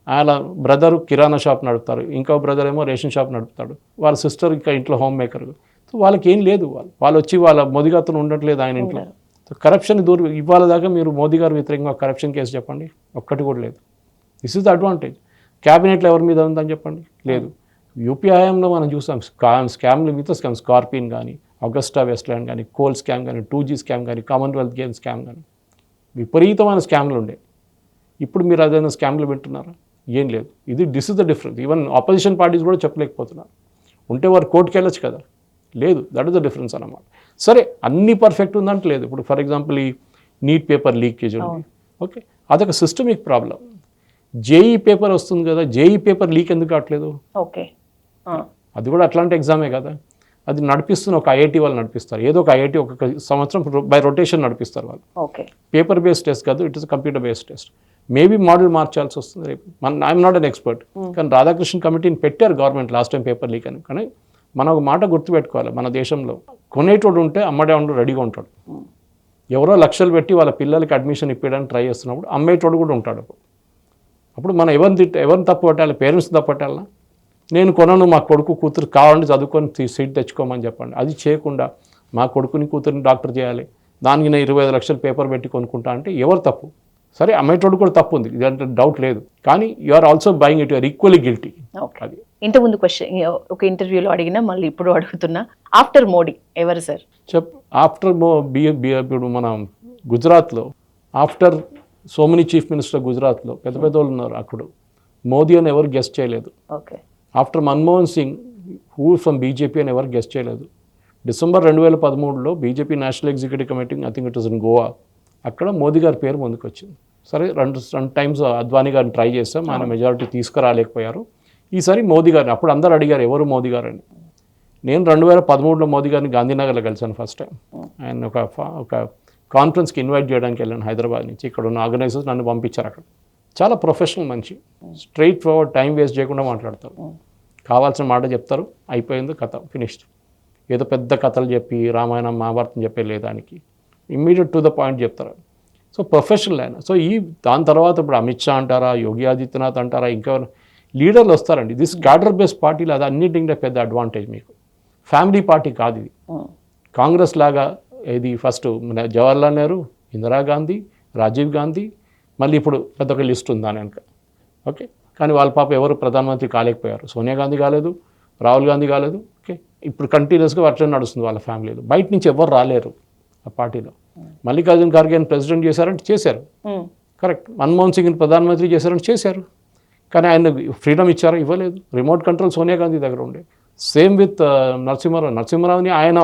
ఆయన బ్రదరు కిరాణా షాప్ నడుపుతారు, ఇంకో బ్రదర్ ఏమో రేషన్ షాప్ నడుపుతాడు, వాళ్ళ సిస్టర్ ఇంకా ఇంట్లో హోమ్ మేకర్. సో వాళ్ళకి ఏం లేదు, వాళ్ళు వచ్చి వాళ్ళ మోదీగారితో ఉండట్లేదు ఆయన ఇంట్లో. కరప్షన్ దూరం. ఇవాళ దాకా మీరు మోదీ గారు వ్యతిరేకంగా కరప్షన్ కేసు చెప్పండి, ఒక్కటి కూడా లేదు. This is the advantage. క్యాబినెట్లో ఎవరి మీద ఉందని చెప్పండి, లేదు. యూపీ హయాంలో మనం చూసాం స్కామ్లు మీద స్కార్పిన్ కానీ, అగస్టా వెస్ట్లాండ్ కానీ, కోల్ స్కామ్ కానీ, 2G స్కామ్ కానీ, కామన్వెల్త్ గేమ్ స్కామ్ కానీ, విపరీతమైన స్కామ్లు ఉండే. ఇప్పుడు మీరు అదైనా స్కామ్లు వింటున్నారా? ఏం లేదు. This is the difference. Even opposition parties కూడా చెప్పలేకపోతున్నారు. ఉంటే వారు కోర్టుకి వెళ్ళొచ్చు కదా, లేదు. దట్ ఇస్ ద డిఫరెన్స్ అన్నమాట. సరే, అన్ని పర్ఫెక్ట్ ఉందంటే లేదు. ఇప్పుడు ఫర్ ఎగ్జాంపుల్ ఈ నీట్ పేపర్ లీకేజ్ ఉంది. ఓకే, అదొక సిస్టమిక్ ప్రాబ్లం. జేఈ పేపర్ వస్తుంది కదా, జేఈ పేపర్ లీక్ ఎందుకు కావట్లేదు? ఓకే, అది కూడా అట్లాంటి ఎగ్జామే కదా. అది నడిపిస్తున్న ఒక ఐఐటీ వాళ్ళు నడిపిస్తారు. ఏదో ఒక ఐఐటీ ఒక సంవత్సరం బై రొటేషన్ నడిపిస్తారు వాళ్ళు. పేపర్ బేస్డ్ టెస్ట్ కాదు, it is computer based test. Maybe model మార్చాల్సి వస్తుంది రేపు. ఐఎమ్ నాట్ అన్ ఎక్స్పర్ట్, కానీ రాధాకృష్ణ కమిటీని పెట్టారు government last time paper leak అని. కానీ మనం ఒక మాట గుర్తుపెట్టుకోవాలి, మన దేశంలో కొనేటోడు ఉంటే అమ్మడేవాడు రెడీగా ఉంటాడు. ఎవరో లక్షలు పెట్టి వాళ్ళ పిల్లలకి అడ్మిషన్ ఇప్పించడానికి ట్రై చేస్తున్నప్పుడు అమ్మేటోడు కూడా ఉంటాడు. అప్పుడు మనం ఎవరిని తప్పు పట్టాలి? పేరెంట్స్ తప్పు పట్టాలా? నేను కొనను, మా కొడుకు కూతురు కావాలంటే చదువుకొని సీట్ తెచ్చుకోమని చెప్పండి. అది చేయకుండా మా కొడుకుని కూతురిని డాక్టర్ చేయాలి, దానికి నేను 25 లక్షలు పేపర్ పెట్టి కొనుక్కుంటా అంటే ఎవరు తప్పు? సరే, అమ్మేటోడు కూడా తప్పు ఉంది, ఇదంటే డౌట్ లేదు. కానీ you are also buying it, you are equally guilty. అది ఇంతకుముందు క్వశ్చన్ ఒక ఇంటర్వ్యూలో అడిగినా, మళ్ళీ ఇప్పుడు అడుగుతున్నా, ఆఫ్టర్ మోడీ ఎవరు సార్? ఆఫ్టర్ ఇప్పుడు మన గుజరాత్లో after so many chief minister గుజరాత్లో పెద్ద వాళ్ళు ఉన్నారు. అక్కడ మోదీ అని ఎవరు గెస్ట్ చేయలేదు. After Manmohan Singh who from BJP అని ఎవరు గెస్ట్ చేయలేదు. డిసెంబర్ 2013లో BJP national executive committee, I think it was in Goa, అక్కడ మోదీ గారి పేరు ముందుకు వచ్చింది. సరే రెండు టైమ్స్ అద్వానీ గారిని ట్రై చేస్తాం, ఆయన మెజారిటీ తీసుకురాలేకపోయారు. ఈసారి మోదీ గారిని, అప్పుడు అందరూ అడిగారు ఎవరు మోదీ గారు అని. నేను 2013లో మోదీ గారిని గాంధీనగర్లో కలిసాను ఫస్ట్ టైం. ఆయన ఒక కాన్ఫరెన్స్కి ఇన్వైట్ చేయడానికి వెళ్ళాను హైదరాబాద్ నుంచి. ఇక్కడ ఉన్న ఆర్గనైజర్స్ నన్ను పంపించారు అక్కడ. చాలా ప్రొఫెషనల్ మనిషి, స్ట్రైట్ ఫార్వర్డ్, టైం వేస్ట్ చేయకుండా మాట్లాడతారు, కావాల్సిన మాట చెప్తారు, అయిపోయింది కథ, ఫినిష్డ్. ఏదో పెద్ద కథలు చెప్పి రామాయణం మహాభారతం చెప్పే లేదానికి ఇమ్మీడియట్ టు ద పాయింట్ చెప్తారు. సో ప్రొఫెషనల్ ఆయన. సో దాని తర్వాత ఇప్పుడు అమిత్ షా అంటారా, యోగి ఆదిత్యనాథ్ అంటారా, ఇంకా లీడర్లు వస్తారండి. దిస్ క్యాడర్ బేస్డ్ పార్టీలు అది అన్నింటికంటే పెద్ద అడ్వాంటేజ్ మీకు. ఫ్యామిలీ పార్టీ కాదు ఇది. కాంగ్రెస్ లాగా ఇది ఫస్ట్ జవహర్లాల్ నెహ్రూ, ఇందిరాగాంధీ, రాజీవ్ గాంధీ, మళ్ళీ ఇప్పుడు పెద్ద ఒక లిస్ట్ ఉంది దాని వెనక. ఓకే, కానీ వాళ్ళ పాప ఎవరు ప్రధానమంత్రి కాలేకపోయారు. సోనియా గాంధీ కాలేదు, రాహుల్ గాంధీ కాలేదు. ఓకే, ఇప్పుడు కంటిన్యూస్గా అట్లనే నడుస్తుంది వాళ్ళ ఫ్యామిలీలో. బయట నుంచి ఎవరు రాలేరు ఆ పార్టీలో. మల్లికార్జున ఖర్గేని ప్రెసిడెంట్ చేశారంటే చేశారు, కరెక్ట్. మన్మోహన్ సింగ్ని ప్రధానమంత్రి చేశారంటే చేశారు, కానీ ఆయన ఫ్రీడమ్ ఇచ్చారా? ఇవ్వలేదు. రిమోట్ కంట్రోల్ సోనియా గాంధీ దగ్గర ఉండే. సేమ్ విత్ నరసింహారావుని ఆయన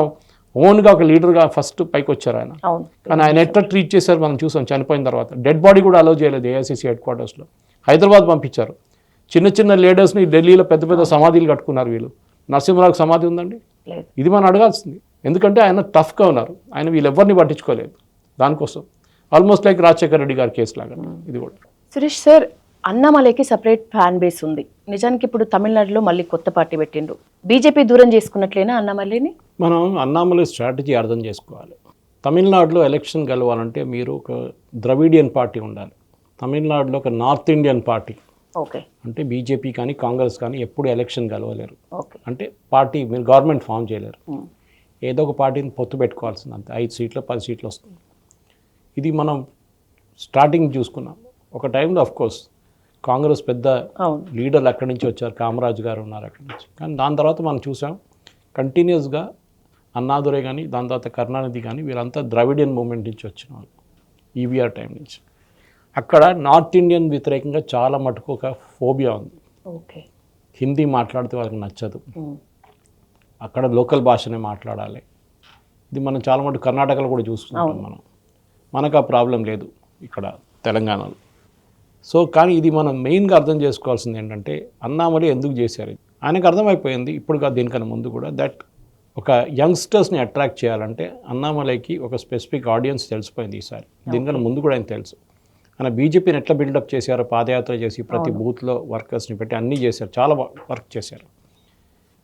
ఓన్గా ఒక లీడర్గా ఫస్ట్ పైకి వచ్చారు ఆయన. కానీ ఆయన ఎట్లా ట్రీట్ చేశారు మనం చూసాం. చనిపోయిన తర్వాత డెడ్ బాడీ కూడా అలౌ చేయలేదు ఏఐసిసి హెడ్ క్వార్టర్స్లో. హైదరాబాద్ పంపించారు. చిన్న చిన్న లీడర్స్ని ఢిల్లీలో పెద్ద పెద్ద సమాధులు కట్టుకున్నారు వీళ్ళు. నరసింహారావుకి సమాధి ఉందండి? ఇది మనం అడగాల్సింది. ఎందుకంటే ఆయన టఫ్గా ఉన్నారు, ఆయన వీళ్ళెవ్వరిని పట్టించుకోలేదు. దానికోసం ఆల్మోస్ట్ లైక్ రాజశేఖర రెడ్డి గారి కేసు లాగా ఇది కూడా. సురేష్ సార్, అన్నామలైకి సపరేట్ ఫ్యాన్ బేస్ ఉంది. నిజానికి ఇప్పుడు తమిళనాడులో మళ్ళీ కొత్త పార్టీ పెట్టిండ్రు. బీజేపీ దూరం చేసుకున్నట్లేనా అన్నామలైని? మనం అన్నామలై స్ట్రాటజీ అర్థం చేసుకోవాలి. తమిళనాడులో ఎలక్షన్ గెలవాలంటే మీరు ఒక ద్రవిడియన్ పార్టీ ఉండాలి. తమిళనాడులో ఒక నార్త్ ఇండియన్ పార్టీ, ఓకే, అంటే బీజేపీ కానీ కాంగ్రెస్ కానీ ఎప్పుడు ఎలక్షన్ గెలవలేరు. ఓకే, అంటే పార్టీ మీరు గవర్నమెంట్ ఫామ్ చేయలేరు. ఏదో ఒక పార్టీని పొత్తు పెట్టుకోవాల్సింది అంతే. 5 సీట్లు 10 సీట్లు వస్తుంది. ఇది మనం స్టార్టింగ్ చూసుకున్నాం. ఒక టైంలో అఫ్కోర్స్ కాంగ్రెస్ పెద్ద లీడర్లు అక్కడి నుంచి వచ్చారు, కామరాజ్ గారు ఉన్నారు అక్కడి నుంచి. కానీ దాని తర్వాత మనం చూసాం కంటిన్యూస్గా అన్నాదురై కానీ దాని తర్వాత కరుణానిధి కానీ వీళ్ళంతా ద్రవిడియన్ మూమెంట్ నుంచి వచ్చిన వాళ్ళు, ఈవీఆర్ టైం నుంచి. అక్కడ నార్త్ ఇండియన్ వ్యతిరేకంగా చాలా మటుకు ఒక ఫోబియా ఉంది. ఓకే, హిందీ మాట్లాడితే వాళ్ళకి నచ్చదు, అక్కడ లోకల్ భాషనే మాట్లాడాలి. ఇది మనం చాలా మటుకు కర్ణాటకలో కూడా చూసుకుంటాం. మనకు ఆ ప్రాబ్లం లేదు ఇక్కడ తెలంగాణలో. సో కానీ ఇది మనం మెయిన్గా అర్థం చేసుకోవాల్సింది ఏంటంటే అన్నామలై ఎందుకు చేశారు. ఆయనకు అర్థమైపోయింది ఇప్పుడు కాదు, దీనికన్నా ముందు కూడా, దట్ ఒక యంగ్స్టర్స్ని అట్రాక్ట్ చేయాలంటే అన్నామలైకి ఒక స్పెసిఫిక్ ఆడియన్స్ తెలిసిపోయింది ఈసారి. దీనికన్నా ముందు కూడా ఆయన తెలుసు. ఆయన బీజేపీని ఎట్లా బిల్డప్ చేశారో, పాదయాత్ర చేసి ప్రతి బూత్లో వర్కర్స్ని పెట్టి అన్నీ చేశారు, చాలా వర్క్ చేశారు.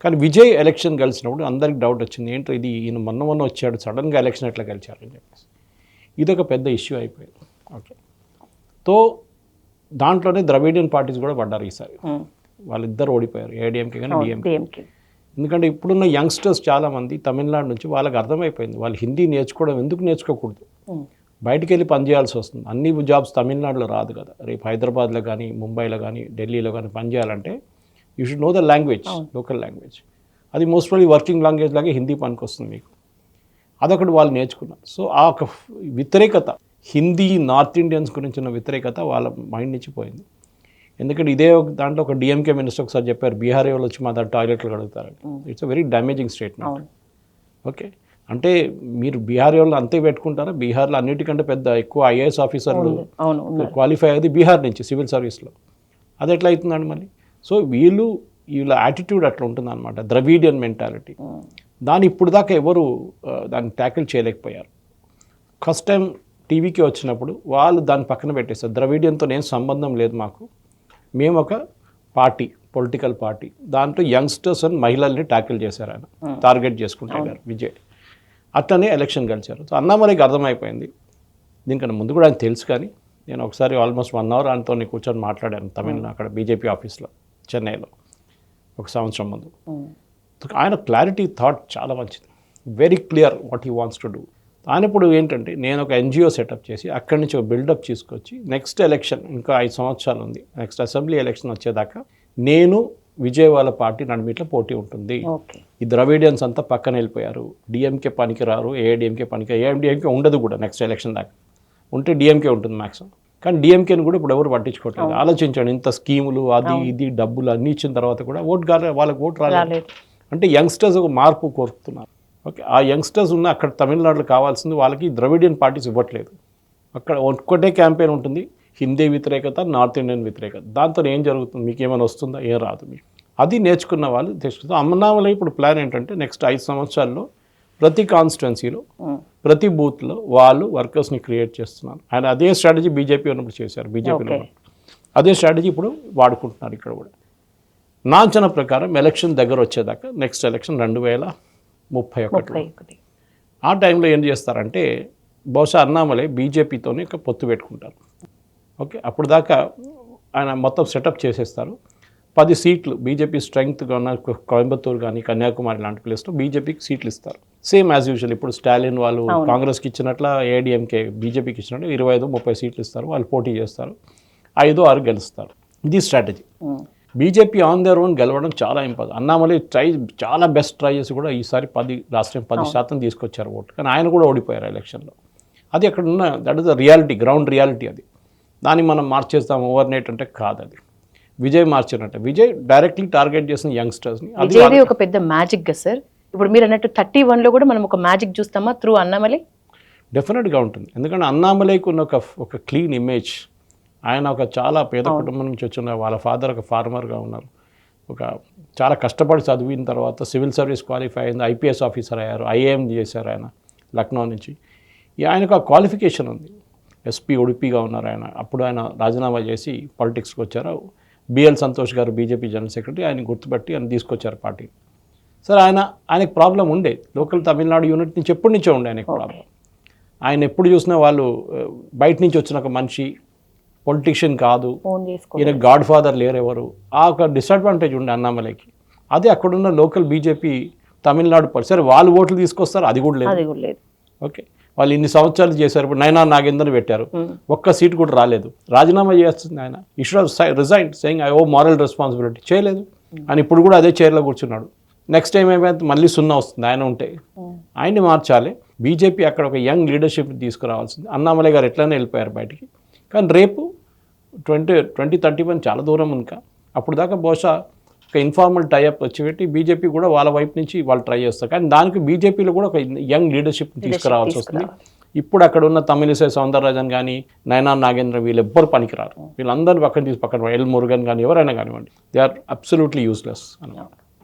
కానీ విజయ్ ఎలక్షన్ గెలిచినప్పుడు అందరికి డౌట్ వచ్చింది, ఏంటో ఇది ఈయన మొన్న వచ్చాడు, సడన్గా ఎలక్షన్ ఎట్లా గెలిచారని చెప్పేసి. ఇదొక పెద్ద ఇష్యూ అయిపోయింది. ఓకే, తో దాంట్లోనే ద్రవిడియన్ పార్టీస్ కూడా పడ్డారు ఈసారి. వాళ్ళిద్దరు ఓడిపోయారు, ఏడీఎంకే కానీ డిఎంకే. ఎందుకంటే ఇప్పుడున్న యంగ్స్టర్స్ చాలామంది తమిళనాడు నుంచి వాళ్ళకి అర్థమైపోయింది వాళ్ళు హిందీ నేర్చుకోవడం ఎందుకు నేర్చుకోకూడదు, బయటికి వెళ్ళి పనిచేయాల్సి వస్తుంది. అన్ని జాబ్స్ తమిళనాడులో రాదు కదా. రేపు హైదరాబాద్లో కానీ ముంబైలో కానీ ఢిల్లీలో కానీ పనిచేయాలంటే you should know the language, local language. అది మోస్ట్ ప్రాబ్లీ వర్కింగ్ లాంగ్వేజ్ లాగే హిందీ పనికి వస్తుంది మీకు. అదొకటి వాళ్ళు నేర్చుకున్నారు. సో ఆ ఒక వ్యతిరేకత, హిందీ నార్త్ ఇండియన్స్ గురించి ఉన్న వ్యతిరేకత వాళ్ళ మైండ్ నుంచి పోయింది. ఎందుకంటే ఇదే దాంట్లో ఒక డిఎంకే మినిస్టర్ ఒకసారి చెప్పారు, బీహార్ వాళ్ళు వచ్చి మా దగ్గర టాయిలెట్లు కడుగుతారని. It's a very damaging statement. Okay, అంటే మీరు బీహార్ వాళ్ళు అంతే పెట్టుకుంటారా? బీహార్లో అన్నిటికంటే పెద్ద ఎక్కువ ఐఏఎస్ ఆఫీసర్లు క్వాలిఫై అయ్యేది బీహార్ నుంచి సివిల్ సర్వీస్లో. అది ఎట్లా అవుతుందండి మళ్ళీ? సో వీళ్ళ యాటిట్యూడ్ అట్లా ఉంటుంది అనమాట, ద్రవిడియన్ మెంటాలిటీ. దాన్ని ఇప్పుడు దాకా ఎవరు దాన్ని ట్యాకిల్ చేయలేకపోయారు. ఫస్ట్ టైం టీవీకి వచ్చినప్పుడు వాళ్ళు దాన్ని పక్కన పెట్టేస్తారు. ద్రవిడియన్తో నేను సంబంధం లేదు మాకు, మేము ఒక పార్టీ, పొలిటికల్ పార్టీ, దాంట్లో యంగ్స్టర్స్ అండ్ మహిళల్ని ట్యాకిల్ చేశారు ఆయన, టార్గెట్ చేసుకుంటారు విజయ్. అట్లనే ఎలక్షన్ గెలిచారు. సో అన్నామలైకి అర్థమైపోయింది. దీనికన్నా ముందు కూడా ఆయన తెలుసు. కానీ నేను ఒకసారి ఆల్మోస్ట్ 1 అవర్ ఆయనతో కూర్చొని మాట్లాడాను తమిళనాడు అక్కడ బీజేపీ ఆఫీస్లో చెన్నైలో 1 సంవత్సరం ముందు. ఆయన క్లారిటీ థాట్ చాలా మంచిది, very clear what he wants to do. ఆయన ఇప్పుడు ఏంటంటే నేను ఒక ఎన్జిఓ సెటప్ చేసి అక్కడి నుంచి ఒక బిల్డప్ తీసుకొచ్చి నెక్స్ట్ ఎలక్షన్ ఇంకా 5 సంవత్సరాలు ఉంది, నెక్స్ట్ అసెంబ్లీ ఎలక్షన్ వచ్చేదాకా నేను విజయ్ వాళ్ళ పార్టీ నడిమిట్లో పోటీ ఉంటుంది. ఈ ద్రవిడియన్స్ అంతా పక్కన వెళ్ళిపోయారు, డిఎంకే పనికి రారు, ఏఐడిఎంకే పనికి, ఏఐడిఎంకే ఉండదు కూడా నెక్స్ట్ ఎలక్షన్ దాకా. ఉంటే డిఎంకే ఉంటుంది మ్యాక్సిమం. కానీ డిఎంకేని కూడా ఇప్పుడు ఎవరు పట్టించుకోవట్లేదు. ఆలోచించండి, ఇంత స్కీములు అది ఇది డబ్బులు అన్నీ ఇచ్చిన తర్వాత కూడా వాళ్ళకి ఓటు రాలేదు. అంటే యంగ్స్టర్స్ ఒక మార్పు కోరుతున్నారు. ఓకే, ఆ యంగ్స్టర్స్ ఉన్న అక్కడ తమిళనాడులో కావాల్సింది వాళ్ళకి ద్రవిడియన్ పార్టీస్ ఇవ్వట్లేదు. అక్కడ ఒక్కటే క్యాంపెయిన్ ఉంటుంది, హిందీ వ్యతిరేకత, నార్త్ ఇండియన్ వ్యతిరేకత. దాంతో ఏం జరుగుతుంది, మీకు ఏమైనా వస్తుందా, ఏం రాదు మీకు. అది నేర్చుకున్న వాళ్ళు తెచ్చుకుంటారు. అన్నామలై ఇప్పుడు ప్లాన్ ఏంటంటే నెక్స్ట్ 5 సంవత్సరాల్లో ప్రతి కాన్స్టిట్యున్సీలో ప్రతి బూత్లో వాళ్ళు వర్కర్స్ని క్రియేట్ చేస్తున్నారు. ఆయన అదే స్ట్రాటజీ బీజేపీ ఉన్నప్పుడు చేశారు. బీజేపీలో అదే స్ట్రాటజీ ఇప్పుడు వాడుకుంటున్నారు ఇక్కడ కూడా. నా అంచనా ప్రకారం ఎలక్షన్ దగ్గర వచ్చేదాకా, నెక్స్ట్ ఎలక్షన్ 2031 ఆ టైంలో ఏం చేస్తారంటే బహుశా అన్నామలై బీజేపీతోనే ఒక పొత్తు పెట్టుకుంటారు. ఓకే, అప్పుడు దాకా ఆయన మొత్తం సెటప్ చేసేస్తారు. 10 సీట్లు బీజేపీ స్ట్రెంగ్త్గా ఉన్న కోయంబత్తూరు కానీ కన్యాకుమారి లాంటి ప్లేస్లో బీజేపీకి సీట్లు ఇస్తారు. సేమ్ యాజ్ యూజువల్ ఇప్పుడు స్టాలిన్ వాళ్ళు కాంగ్రెస్కి ఇచ్చినట్ల ఏడీఎంకే బీజేపీకి ఇచ్చినట్టు 25-30 సీట్లు ఇస్తారు. వాళ్ళు పోటీ చేస్తారు, 5-6 గెలుస్తారు. ఇది strategy. BJP on their own గెలవడం చాలా ఇంపార్టెంట్. అన్నామలై చాలా బెస్ట్ ట్రై చేసి కూడా ఈసారి లాస్ట్ టైం 10% తీసుకొచ్చారు ఓటు, కానీ ఆయన కూడా ఓడిపోయారు ఎలక్షన్లో. అది అక్కడ ఉన్న that is the reality, ground reality. అది దాన్ని మనం మార్చేస్తాం ఓవర్ నైట్ అంటే కాదు. అది విజయ్ మార్చినట్టే. విజయ్ డైరెక్ట్లీ టార్గెట్ చేసిన యంగ్స్టర్స్ని. అది ఒక పెద్ద మ్యాజిక్ గా సార్. ఇప్పుడు మీరు అన్నట్టు 31లో కూడా మనం ఒక మ్యాజిక్ చూస్తామా త్రూ అన్నామలై? డెఫినెట్గా ఉంటుంది. ఎందుకంటే అన్నామలైకి ఉన్న ఒక క్లీన్ ఇమేజ్. ఆయన ఒక చాలా పేద కుటుంబం నుంచి వచ్చిన, వాళ్ళ ఫాదర్ ఒక ఫార్మర్గా ఉన్నారు. ఒక చాలా కష్టపడి చదివిన తర్వాత సివిల్ సర్వీస్ క్వాలిఫై అయింది, ఐపీఎస్ ఆఫీసర్ అయ్యారు, ఐఏఎం చేశారు ఆయన లక్నో నుంచి. ఆయనకు ఆ క్వాలిఫికేషన్ ఉంది. ఎస్పీ ఉడిపిగా ఉన్నారు ఆయన. అప్పుడు ఆయన రాజీనామా చేసి పాలిటిక్స్కి వచ్చారు. బిఎల్ సంతోష్ గారు బీజేపీ జనరల్ సెక్రటరీ, ఆయన గుర్తుపెట్టి ఆయన తీసుకొచ్చారు పార్టీ. సరే, ఆయనకు ప్రాబ్లం ఉండే, లోకల్ తమిళనాడు యూనిట్ నుంచి ఎప్పటి నుంచో ఉండే ఆయనకు ప్రాబ్లం. ఆయన ఎప్పుడు చూసినా వాళ్ళు బయట నుంచి వచ్చిన ఒక మనిషి, పొలిటీషియన్ కాదు, ఈయన గాడ్ ఫాదర్ లేరు ఎవరు, ఆ ఒక డిసడ్వాంటేజ్ ఉండే అన్నామలైకి. అదే అక్కడున్న లోకల్ బీజేపీ తమిళనాడు సరే వాళ్ళు ఓట్లు తీసుకొస్తారు, అది కూడా లేదు. ఓకే, వాళ్ళు ఇన్ని సంవత్సరాలు చేశారు. ఇప్పుడు నైనా నాగేందర్ పెట్టారు, ఒక్క సీట్ కూడా రాలేదు. రాజీనామా చేస్తుంది ఆయన. He should have resign saying I owe moral responsibility. చేయలేదు. ఆయన ఇప్పుడు కూడా అదే చైర్లో కూర్చున్నాడు. నెక్స్ట్ టైం ఏమైతే మళ్ళీ 0 వస్తుంది ఆయన ఉంటే. ఆయన్ని మార్చాలి. బీజేపీ అక్కడ ఒక యంగ్ లీడర్షిప్ని తీసుకురావాల్సింది. అన్నామలై గారు ఎట్లనే వెళ్ళిపోయారు బయటికి. కానీ రేపు 2031 చాలా దూరం ఇంకా. అప్పుడు దాకా బహుశా ఒక ఇన్ఫార్మల్ టైఅప్ వచ్చి పెట్టి బీజేపీ కూడా వాళ్ళ వైపు నుంచి వాళ్ళు ట్రై చేస్తారు. కానీ దానికి బీజేపీలో కూడా ఒక యంగ్ లీడర్షిప్ని తీసుకురావాల్సి వస్తుంది. ఇప్పుడు అక్కడ ఉన్న తమిళిసై సౌందరరాజన్ కానీ, నయనా నాగేంద్ర, వీళ్ళు ఎవ్వరు పనికిరారు. వీళ్ళందరూ పక్కన ఎల్ మురుగన్ కానీ ఎవరైనా కానివ్వండి, దే ఆర్ అబ్సల్యూట్లీ యూస్లెస్ అన్నమాట.